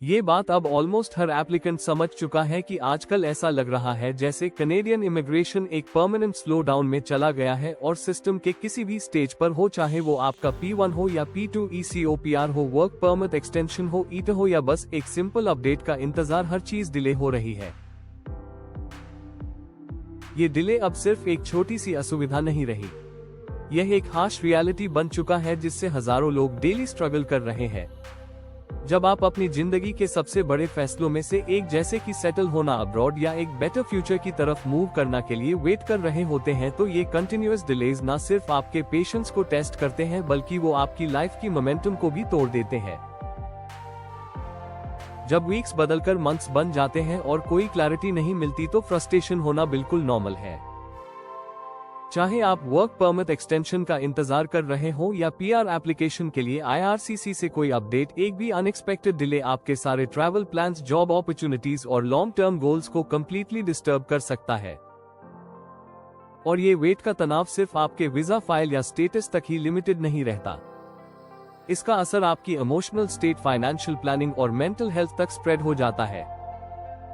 ये बात अब ऑलमोस्ट हर एप्लीकेंट समझ चुका है कि आजकल ऐसा लग रहा है जैसे कनेडियन इमिग्रेशन एक परमानेंट स्लो डाउन में चला गया है और सिस्टम के किसी भी स्टेज पर हो, चाहे वो आपका P1 हो या P2 ECOPR हो, वर्क परमिट एक्सटेंशन हो, ईटा हो या बस एक सिंपल अपडेट का इंतजार, हर चीज डिले हो रही है। ये डिले अब सिर्फ एक छोटी सी असुविधा नहीं रही, यह एक हार्श रियलिटी बन चुका है जिससे हजारों लोग डेली स्ट्रगल कर रहे हैं। जब आप अपनी जिंदगी के सबसे बड़े फैसलों में से एक जैसे कि सेटल होना अब्रॉड या एक बेटर फ्यूचर की तरफ मूव करना के लिए वेट कर रहे होते हैं, तो ये कंटिन्यूअस डिलेज ना सिर्फ आपके पेशेंस को टेस्ट करते हैं बल्कि वो आपकी लाइफ की मोमेंटम को भी तोड़ देते हैं। जब वीक्स बदलकर मंथ्स बन जाते हैं और कोई क्लैरिटी नहीं मिलती तो फ्रस्ट्रेशन होना बिल्कुल नॉर्मल है। चाहे आप वर्क परमिट एक्सटेंशन का इंतजार कर रहे हो या PR एप्लीकेशन के लिए IRCC से कोई अपडेट, एक भी अनएक्सपेक्टेड डिले आपके सारे ट्रैवल प्लान्स, जॉब अपॉर्चुनिटीज और लॉन्ग टर्म गोल्स को कंप्लीटली डिस्टर्ब कर सकता है। और ये वेट का तनाव सिर्फ आपके वीजा फाइल या स्टेटस तक ही लिमिटेड नहीं रहता, इसका असर आपकी इमोशनल स्टेट, फाइनेंशियल प्लानिंग और मेंटल हेल्थ तक स्प्रेड हो जाता है।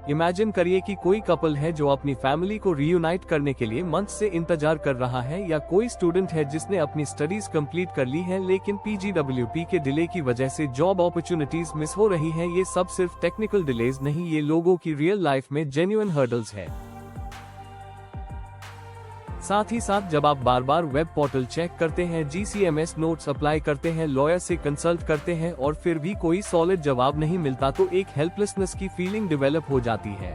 इमेजिन करिए कि कोई कपल है जो अपनी फैमिली को रीयूनाइट करने के लिए मंथ से इंतजार कर रहा है, या कोई स्टूडेंट है जिसने अपनी स्टडीज कंप्लीट कर ली है लेकिन PGWP के डिले की वजह से जॉब अपॉर्चुनिटीज मिस हो रही हैं। ये सब सिर्फ टेक्निकल डिलेज नहीं, ये लोगों की रियल लाइफ में जेन्युइन हर्डल्स है। साथ ही साथ जब आप बार बार वेब पोर्टल चेक करते हैं, GCMS नोट्स अप्लाई करते हैं, लॉयर से कंसल्ट करते हैं और फिर भी कोई सॉलिड जवाब नहीं मिलता तो एक हेल्पलेसनेस की फीलिंग डेवलप हो जाती है।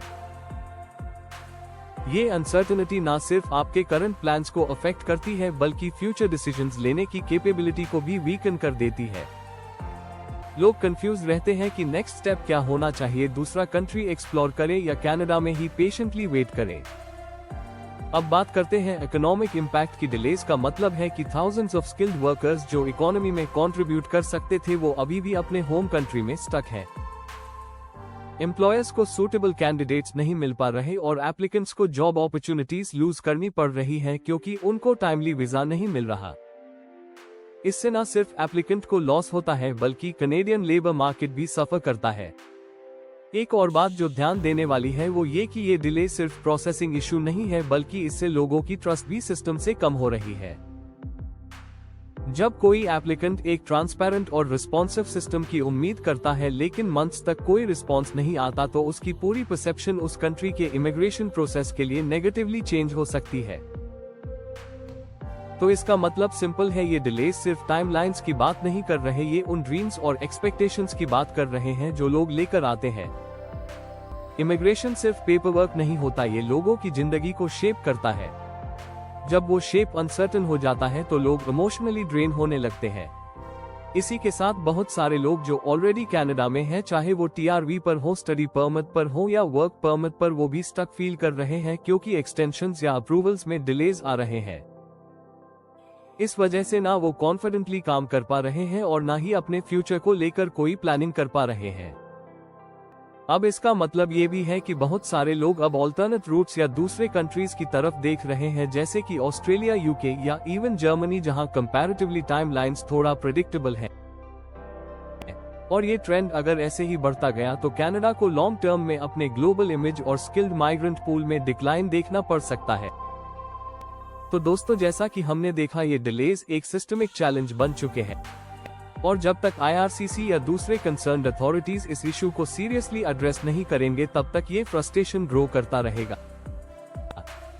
ये अनसर्टेनिटी ना सिर्फ आपके करंट प्लान्स को अफेक्ट करती है बल्कि फ्यूचर डिसीजंस लेने की कैपेबिलिटी को भी वीकन कर देती है। लोग कंफ्यूज रहते हैं कि नेक्स्ट स्टेप क्या होना चाहिए, दूसरा कंट्री एक्सप्लोर करें या कनाडा में ही पेशेंटली वेट करें। अब बात करते हैं इकोनॉमिक इम्पैक्ट की। डिलेज का मतलब है कि थाउजेंड्स ऑफ स्किल्ड वर्कर्स जो इकोनॉमी में कंट्रीब्यूट कर सकते थे वो अभी भी अपने होम कंट्री में स्टक हैं। एम्प्लॉयर्स को सूटेबल कैंडिडेट्स नहीं मिल पा रहे और एप्लीकेंट्स को जॉब अपॉर्चुनिटीज लूज करनी पड़ रही है क्योंकि उनको टाइमली वीजा नहीं मिल रहा। इससे न सिर्फ एप्लीकेंट को लॉस होता है बल्कि कनेडियन लेबर मार्केट भी सफर करता है। एक और बात जो ध्यान देने वाली है वो ये कि ये डिले सिर्फ प्रोसेसिंग इशू नहीं है बल्कि इससे लोगों की ट्रस्ट भी सिस्टम से कम हो रही है। जब कोई एप्लीकेंट एक ट्रांसपेरेंट और रिस्पॉन्सिव सिस्टम की उम्मीद करता है लेकिन मंथ्स तक कोई रिस्पॉन्स नहीं आता तो उसकी पूरी परसेप्शन उस कंट्री के इमिग्रेशन प्रोसेस के लिए नेगेटिवली चेंज हो सकती है। तो इसका मतलब सिंपल है, ये डिलेज सिर्फ टाइमलाइंस की बात नहीं कर रहे, ये उन ड्रीम्स और एक्सपेक्टेशंस की बात कर रहे हैं जो लोग लेकर आते हैं। इमिग्रेशन सिर्फ पेपरवर्क नहीं होता, ये लोगों की जिंदगी को शेप करता है। जब वो शेप अनसर्टेन हो जाता है तो लोग इमोशनली ड्रेन होने लगते हैं। इसी के साथ बहुत सारे लोग जो ऑलरेडी कनाडा में हैं, चाहे वो TRV पर हो, स्टडी परमिट पर हो या वर्क परमिट पर, वो भी स्टक फील कर रहे हैं क्योंकि एक्सटेंशंस या अप्रूवल्स में डिलेज आ रहे हैं। इस वजह से ना वो कॉन्फिडेंटली काम कर पा रहे हैं और ना ही अपने फ्यूचर को लेकर कोई प्लानिंग कर पा रहे हैं। अब इसका मतलब ये भी है कि बहुत सारे लोग अब ऑल्टरनेट रूट्स या दूसरे कंट्रीज की तरफ देख रहे हैं, जैसे कि ऑस्ट्रेलिया, UK या इवन जर्मनी, जहां कंपैरेटिवली टाइमलाइंस थोड़ा प्रेडिक्टेबल है। और ये ट्रेंड अगर ऐसे ही बढ़ता गया तो कनाडा को लॉन्ग टर्म में अपने ग्लोबल इमेज और स्किल्ड माइग्रेंट पूल में डिक्लाइन देखना पड़ सकता है। तो दोस्तों, जैसा कि हमने देखा, ये डिलेज एक सिस्टमिक चैलेंज बन चुके हैं और जब तक IRCC या दूसरे कंसर्न्ड अथॉरिटीज इस इशू को सीरियसली एड्रेस नहीं करेंगे तब तक ये फ्रस्ट्रेशन ग्रो करता रहेगा।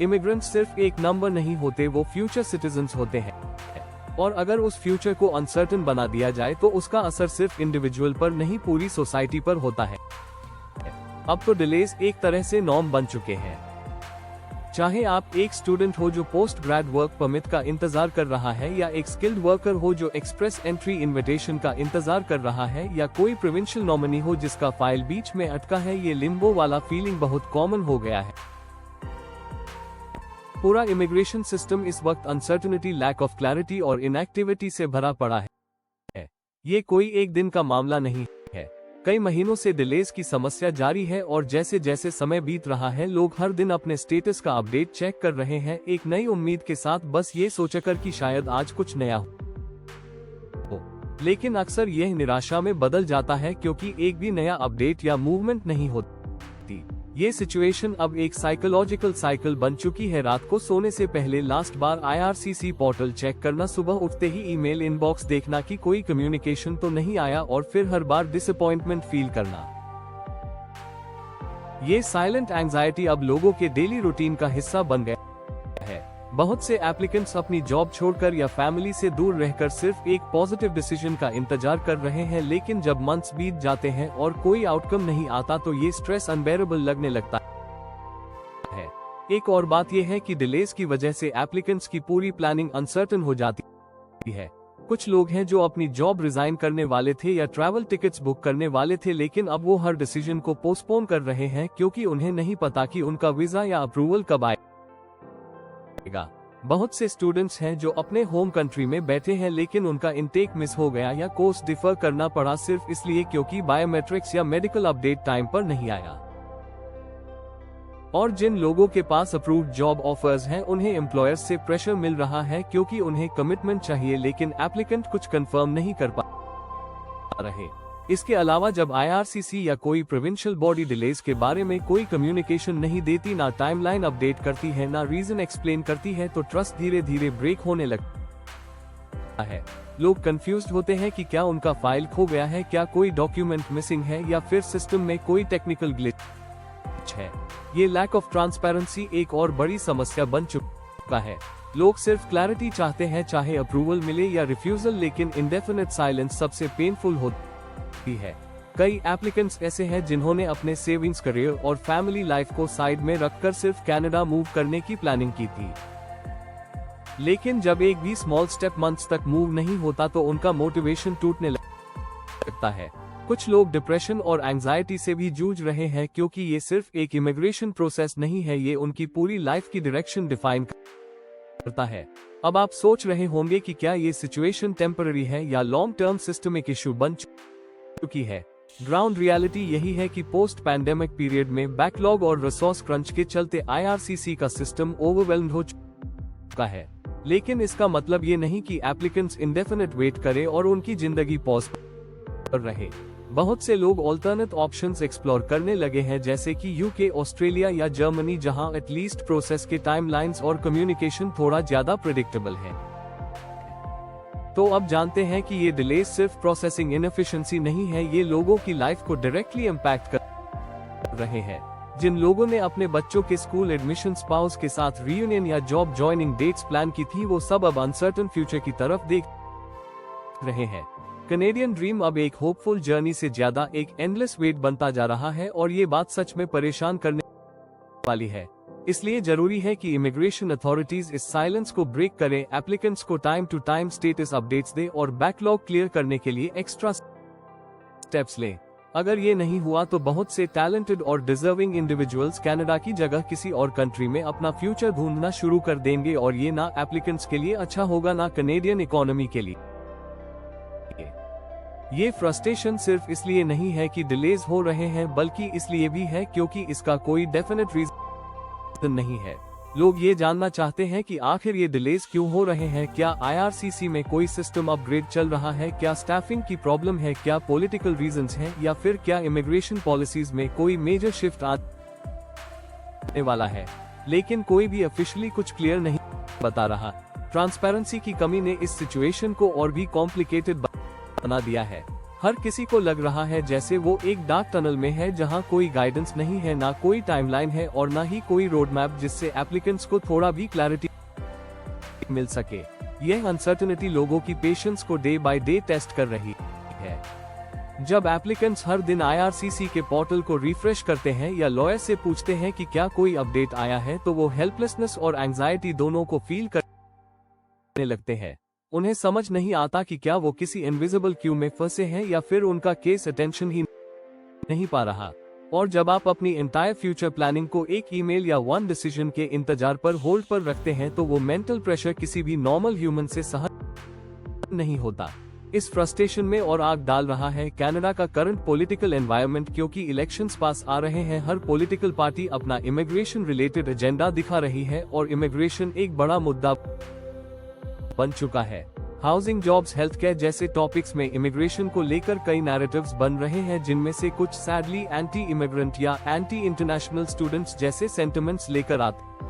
इमिग्रेंट्स सिर्फ एक नंबर नहीं होते, वो फ्यूचर सिटीजन्स होते हैं और अगर उस फ्यूचर को अनसर्टेन बना दिया जाए तो उसका असर सिर्फ इंडिविजुअल पर नहीं, पूरी सोसाइटी पर होता है। अब तो डिलेज एक तरह से नॉर्म बन चुके हैं। चाहे आप एक स्टूडेंट हो जो पोस्ट ग्रेड वर्क परमिट का इंतजार कर रहा है, या एक स्किल्ड वर्कर हो जो एक्सप्रेस एंट्री इनविटेशन का इंतजार कर रहा है, या कोई प्रोविंशियल नॉमिनी हो जिसका फाइल बीच में अटका है, ये लिम्बो वाला फीलिंग बहुत कॉमन हो गया है। पूरा इमिग्रेशन सिस्टम इस वक्त अनसर्टेनिटी, लैक ऑफ क्लैरिटी और इनएक्टिविटी से भरा पड़ा है। ये कोई एक दिन का मामला नहीं है, कई महीनों से डिलेज की समस्या जारी है और जैसे जैसे समय बीत रहा है लोग हर दिन अपने स्टेटस का अपडेट चेक कर रहे हैं, एक नई उम्मीद के साथ, बस ये सोचकर कि शायद आज कुछ नया हो। लेकिन अक्सर यह निराशा में बदल जाता है क्योंकि एक भी नया अपडेट या मूवमेंट नहीं होती। ये सिचुएशन अब एक साइकोलॉजिकल साइकिल बन चुकी है। रात को सोने से पहले लास्ट बार IRCC पोर्टल चेक करना, सुबह उठते ही ईमेल इनबॉक्स देखना कि कोई कम्युनिकेशन तो नहीं आया, और फिर हर बार डिसअपॉइंटमेंट फील करना। ये साइलेंट एंजाइटी अब लोगों के डेली रूटीन का हिस्सा बन गया है। बहुत से एप्लीकेंट्स अपनी जॉब छोड़कर या फैमिली से दूर रहकर सिर्फ एक पॉजिटिव डिसीजन का इंतजार कर रहे हैं, लेकिन जब मंथ्स बीत जाते हैं और कोई आउटकम नहीं आता तो ये स्ट्रेस अनबेरेबल लगने लगता है। एक और बात यह है कि डिलेज की वजह से एप्लीकेंट्स की पूरी प्लानिंग अनसर्टेन हो जाती है। कुछ लोग हैं जो अपनी जॉब रिजाइन करने वाले थे या ट्रैवल टिकट्स बुक करने वाले थे, लेकिन अब वो हर डिसीजन को पोस्टपोन कर रहे हैं क्योंकि उन्हें नहीं पता कि उनका वीजा या अप्रूवल कब आएगा। बहुत से स्टूडेंट्स हैं जो अपने होम कंट्री में बैठे हैं, लेकिन उनका इनटेक मिस हो गया या कोर्स डिफर करना पड़ा सिर्फ इसलिए क्योंकि बायोमेट्रिक्स या मेडिकल अपडेट टाइम पर नहीं आया। और जिन लोगों के पास अप्रूव्ड जॉब ऑफर्स हैं, उन्हें एम्प्लॉयर्स से प्रेशर मिल रहा है क्योंकि उन्हें कमिटमेंट चाहिए, लेकिन एप्लीकेंट कुछ कंफर्म नहीं कर पा रहे। इसके अलावा जब IRCC या कोई प्रोविंशियल बॉडी डिलेज के बारे में कोई कम्युनिकेशन नहीं देती, ना टाइमलाइन अपडेट करती है, ना रीजन एक्सप्लेन करती है, तो ट्रस्ट धीरे धीरे ब्रेक होने लगता है। लोग कंफ्यूज्ड होते हैं कि क्या उनका फाइल खो गया है, क्या कोई डॉक्यूमेंट मिसिंग है, या फिर सिस्टम में कोई टेक्निकल ग्लिच है। ये लैक ऑफ ट्रांसपेरेंसी एक और बड़ी समस्या बन चुका है। लोग सिर्फ क्लैरिटी चाहते हैं, चाहे अप्रूवल मिले या रिफ्यूजल, लेकिन इंडेफिनिट साइलेंस सबसे पेनफुल होती है। कई एप्लीकेंट्स ऐसे हैं जिन्होंने अपने सेविंग्स, करियर और फैमिली लाइफ को साइड में रखकर सिर्फ कनाडा मूव करने की प्लानिंग की थी, लेकिन जब एक भी स्मॉल स्टेप मंथ्स तक मूव नहीं होता तो उनका मोटिवेशन टूटने लगता है। कुछ लोग डिप्रेशन और एंजाइटी से भी जूझ रहे हैं क्योंकि ये सिर्फ एक इमिग्रेशन प्रोसेस नहीं है, ये उनकी पूरी लाइफ की डायरेक्शन डिफाइन करता है। अब आप सोच रहे होंगे कि क्या ये सिचुएशन टेम्पररी है या लॉन्ग टर्म सिस्टमिक इशू बन चुकी है। ग्राउंड रियलिटी यही है कि पोस्ट पैंडेमिक पीरियड में बैकलॉग और रिसोर्स क्रंच के चलते IRCC का सिस्टम ओवरवेल्म्ड हो चुका है। लेकिन इसका मतलब ये नहीं कि एप्लीकेंट्स इंडेफिनिट वेट करें और उनकी जिंदगी पॉज पर रहे। बहुत से लोग ऑल्टरनेट ऑप्शंस एक्सप्लोर करने लगे हैं, जैसे कि UK, ऑस्ट्रेलिया या जर्मनी, जहां एटलीस्ट प्रोसेस के टाइमलाइंस और कम्युनिकेशन थोड़ा ज्यादा प्रेडिक्टेबल है। तो अब जानते हैं कि ये डिले सिर्फ प्रोसेसिंग इनएफिशिएंसी नहीं है, ये लोगों की लाइफ को डायरेक्टली इम्पैक्ट कर रहे हैं। जिन लोगों ने अपने बच्चों के स्कूल एडमिशन, स्पाउस के साथ रियूनियन या जॉब ज्वाइनिंग डेट्स प्लान की थी, वो सब अब अनसर्टेन फ्यूचर की तरफ देख रहे हैं। कनेडियन ड्रीम अब एक होपफुल जर्नी से ज्यादा एक एंडलेस वेट बनता जा रहा है, और ये बात सच में परेशान करने वाली है। इसलिए जरूरी है कि इमिग्रेशन अथॉरिटीज इस साइलेंस को ब्रेक करें, एप्लीकेंट्स को time to time status updates दे और बैकलॉग क्लियर करने के लिए एक्स्ट्रा स्टेप्स लें। अगर ये नहीं हुआ तो बहुत से टैलेंटेड और डिजर्विंग इंडिविजुअल्स कनाडा की जगह किसी और कंट्री में अपना फ्यूचर ढूंढना शुरू कर देंगे, और ये ना एप्लीकेंट्स के लिए अच्छा होगा, ना कनेडियन इकोनॉमी के लिए। ये फ्रस्ट्रेशन सिर्फ इसलिए नहीं है कि डिलेज हो रहे हैं, बल्कि इसलिए भी है क्योंकि इसका कोई डेफिनेट रीजन नहीं है। लोग ये जानना चाहते हैं कि आखिर ये डिलेज क्यों हो रहे हैं। क्या IRCC में कोई सिस्टम अपग्रेड चल रहा है, क्या स्टाफिंग की प्रॉब्लम है, क्या पॉलिटिकल रीजंस हैं, या फिर क्या इमिग्रेशन पॉलिसीज में कोई मेजर शिफ्ट आने वाला है। लेकिन कोई भी ऑफिशियली कुछ क्लियर नहीं बता रहा। ट्रांसपेरेंसी की कमी ने इस सिचुएशन को और भी कॉम्प्लिकेटेड बना दिया है। हर किसी को लग रहा है जैसे वो एक डार्क टनल में है, जहां कोई गाइडेंस नहीं है, ना कोई टाइमलाइन है और ना ही कोई रोड मैप जिससे एप्लीकेंट्स को थोड़ा भी क्लैरिटी मिल सके। यह अनसर्टेनिटी लोगों की पेशेंस को डे बाय डे टेस्ट कर रही है। जब एप्लीकेंट्स हर दिन IRCC के पोर्टल को रिफ्रेश करते हैं या लॉयर से पूछते हैं कि क्या कोई अपडेट आया है, तो वो हेल्पलेसनेस और एंजाइटी दोनों को फील करने लगते हैं। उन्हें समझ नहीं आता कि क्या वो किसी इनविजिबल क्यू में फंसे हैं या फिर उनका केस अटेंशन ही नहीं पा रहा। और जब आप अपनी एंटायर फ्यूचर प्लानिंग को एक ईमेल या वन डिसीजन के इंतजार पर होल्ड पर रखते हैं, तो वो मेंटल प्रेशर किसी भी नॉर्मल ह्यूमन से सहन नहीं होता। इस फ्रस्ट्रेशन में और आग डाल रहा है कनाडा का करंट पॉलिटिकल एनवायरनमेंट, क्योंकि इलेक्शंस पास आ रहे हैं। हर पॉलिटिकल पार्टी अपना इमिग्रेशन रिलेटेड एजेंडा दिखा रही है और इमिग्रेशन एक बड़ा मुद्दा बन चुका है। हाउसिंग, जॉब्स, हेल्थ केयर जैसे टॉपिक्स में इमिग्रेशन को लेकर कई नैरेटिव्स बन रहे हैं, जिनमें से कुछ सैडली एंटी इमिग्रेंट या एंटी इंटरनेशनल स्टूडेंट्स जैसे सेंटिमेंट्स लेकर आते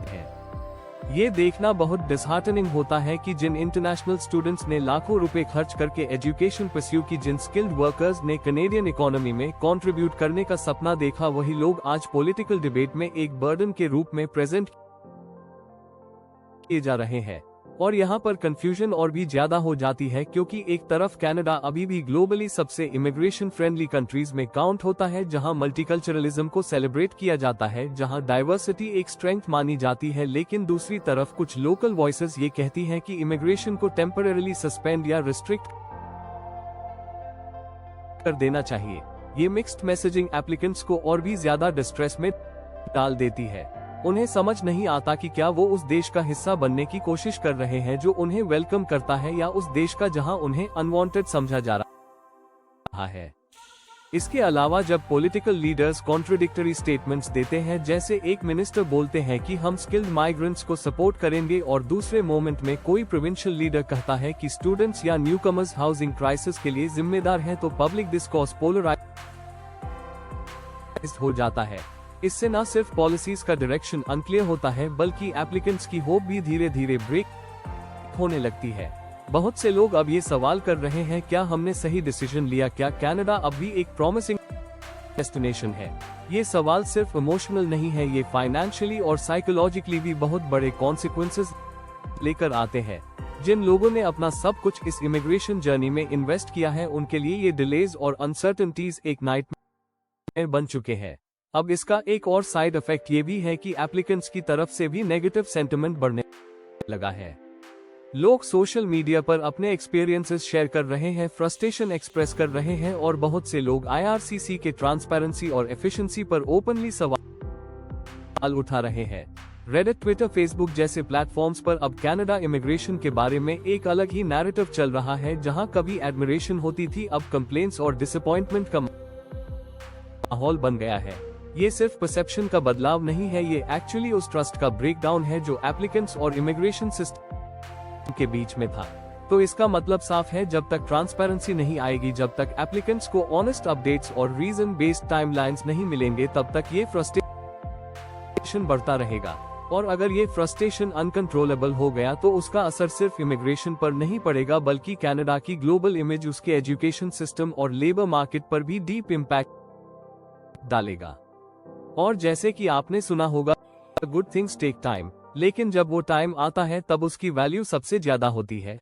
हैं। ये देखना बहुत डिसहार्टनिंग होता है कि जिन इंटरनेशनल स्टूडेंट्स ने लाखों रुपए खर्च करके एजुकेशन परस्यू की, जिन स्किल्ड वर्कर्स ने कनेडियन इकोनॉमी में कंट्रीब्यूट करने का सपना देखा, वही लोग आज पॉलिटिकल डिबेट में एक बर्डन के रूप में प्रेजेंट किए जा रहे हैं। और यहाँ पर कंफ्यूजन और भी ज्यादा हो जाती है, क्योंकि एक तरफ कनाडा अभी भी ग्लोबली सबसे इमिग्रेशन फ्रेंडली कंट्रीज में काउंट होता है, जहाँ मल्टीकल्चरलिज्म को सेलिब्रेट किया जाता है, जहाँ डाइवर्सिटी एक स्ट्रेंथ मानी जाती है, लेकिन दूसरी तरफ कुछ लोकल वॉइसेस ये कहती हैं कि इमिग्रेशन को टेम्परेरीली सस्पेंड या रिस्ट्रिक्ट कर देना चाहिए। ये मिक्स्ड मैसेजिंग एप्लीकेंट्स को और भी ज्यादा डिस्ट्रेस में डाल देती है। उन्हें समझ नहीं आता कि क्या वो उस देश का हिस्सा बनने की कोशिश कर रहे हैं जो उन्हें वेलकम करता है, या उस देश का जहां उन्हें अनवांटेड समझा जा रहा है। इसके अलावा जब पॉलिटिकल लीडर्स कॉन्ट्रडिक्टरी स्टेटमेंट्स देते हैं, जैसे एक मिनिस्टर बोलते हैं कि हम स्किल्ड माइग्रेंट्स को सपोर्ट करेंगे और दूसरे मोमेंट में कोई प्रोविंशियल लीडर कहता है कि स्टूडेंट्स या न्यूकमर्स हाउसिंग क्राइसिस के लिए जिम्मेदार हैं, तो पब्लिक डिस्कोर्स पोलराइज्ड हो जाता है। इससे न सिर्फ पॉलिसीज का डायरेक्शन अनक्लियर होता है, बल्कि एप्लीकेंट्स की होप भी धीरे धीरे ब्रेक होने लगती है। बहुत से लोग अब ये सवाल कर रहे हैं, क्या हमने सही डिसीजन लिया? क्या कनाडा अब भी एक प्रॉमिसिंग डेस्टिनेशन है? ये सवाल सिर्फ इमोशनल नहीं है, ये फाइनेंशियली और साइकोलॉजिकली भी बहुत बड़े कॉन्सिक्वेंसेस लेकर आते हैं। जिन लोगों ने अपना सब कुछ इस इमिग्रेशन जर्नी में इन्वेस्ट किया है, उनके लिए ये डिलेज और अनसर्टेनिटीज एक नाइटमेयर बन चुके हैं। अब इसका एक और साइड इफेक्ट ये भी है कि एप्लीकेंट्स की तरफ से भी नेगेटिव सेंटिमेंट बढ़ने लगा है। लोग सोशल मीडिया पर अपने एक्सपीरियंसेस शेयर कर रहे हैं, फ्रस्ट्रेशन एक्सप्रेस कर रहे हैं, और बहुत से लोग IRCC के ट्रांसपेरेंसी और एफिशिएंसी पर ओपनली सवाल उठा रहे हैं। रेडिट, ट्विटर, फेसबुक जैसे प्लेटफॉर्म्स पर अब कनाडा इमिग्रेशन के बारे में एक अलग ही नैरेटिव चल रहा है। जहां कभी एडमिरेशन होती थी, अब कंप्लेंट्स और डिसअपॉइंटमेंट का माहौल बन गया है। ये सिर्फ परसेप्शन का बदलाव नहीं है, ये एक्चुअली उस ट्रस्ट का ब्रेकडाउन है जो एप्लीकेंट्स और इमिग्रेशन सिस्टम के बीच में था। तो इसका मतलब साफ है, जब तक ट्रांसपेरेंसी नहीं आएगी, जब तक एप्लीकेंट्स को ऑनेस्ट अपडेट्स और रीजन बेस्ड टाइमलाइंस नहीं मिलेंगे, तब तक ये फ्रस्ट्रेशन बढ़ता रहेगा। और अगर ये फ्रस्ट्रेशन अनकंट्रोलेबल हो गया, तो उसका असर सिर्फ इमिग्रेशन पर नहीं पड़ेगा, बल्कि कनाडा की ग्लोबल इमेज, उसके एजुकेशन सिस्टम और लेबर मार्केट पर भी डीप इम्पैक्ट डालेगा। और जैसे कि आपने सुना होगा, गुड थिंग्स टेक टाइम, लेकिन जब वो टाइम आता है तब उसकी वैल्यू सबसे ज्यादा होती है।